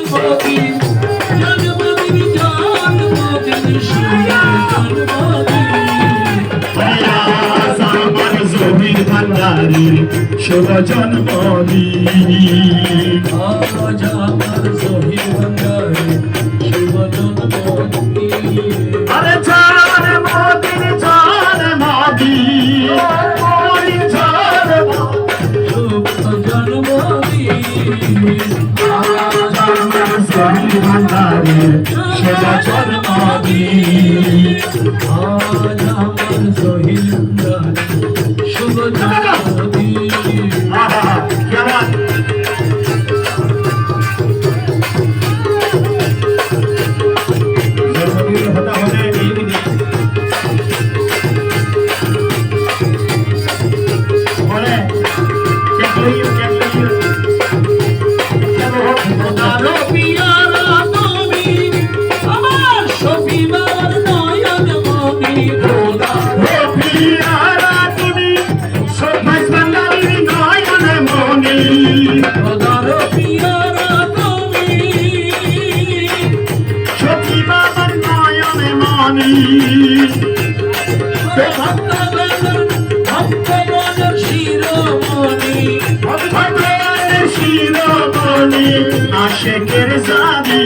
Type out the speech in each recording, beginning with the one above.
জন্মদিন জন্মদিন জন্মদিন শুভ জন্মদিন আজ আমার জহির ভান্ডারীর শুভ জন্মদিন আজ আমার জহির ভান্ডারীর শুভ জন্মদিন আরে জন্মদিন জন্মদিন শুভ জন্মদিন আজ আমার জহির ভান্ডারীর শুভ জন্মদিন আজ আমার জহির ভান্ডারীর শুভ জন্মদিন আহা क्या बात जन्मदिन होता होने एक दिन बोले क्या करिए আরো পিয়ারা তুমি আমার শফিবার নয়ন মনি খোদা हो पियारा तुम्ही सोफास भांडारी नयन मनी খোদারো পিয়ারা তুমি সখী বাবার নয়ন মনি ভক্তগণের শিরোমণি ভগবানের শিরোমণি আশেকের জানি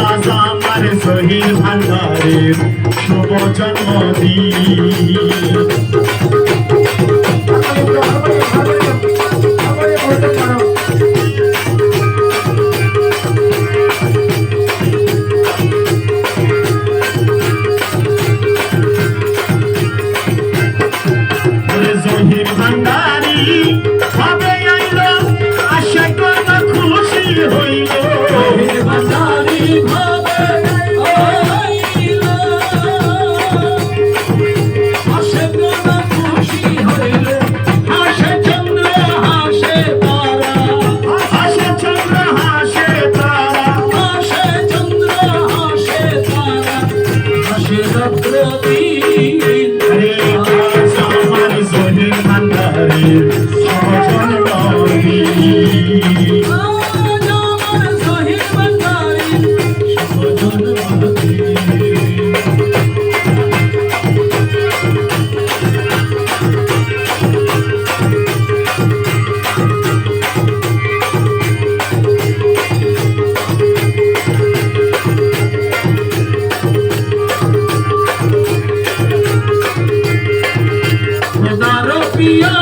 আজ আমার জহির ভান্ডারের শুভ জন্মদিন জহির ভান্ডারি হবে আইল আশা কর খুশি হইল ভান্ডারি ভাবে আইল আসে কোন খুশি হইলে হাসে চন্দ্র হাসে তারা হাসে চন্দ্র হাসে তারা হাসে চন্দ্র হাসে তারা হাসে রক্তদিন রে আজ আমার জহির ভান্ডারের শুভ জন্মদিন আজ আমার জহির ভান্ডারীর শুভ জন্মদিন খোদারো পিয়া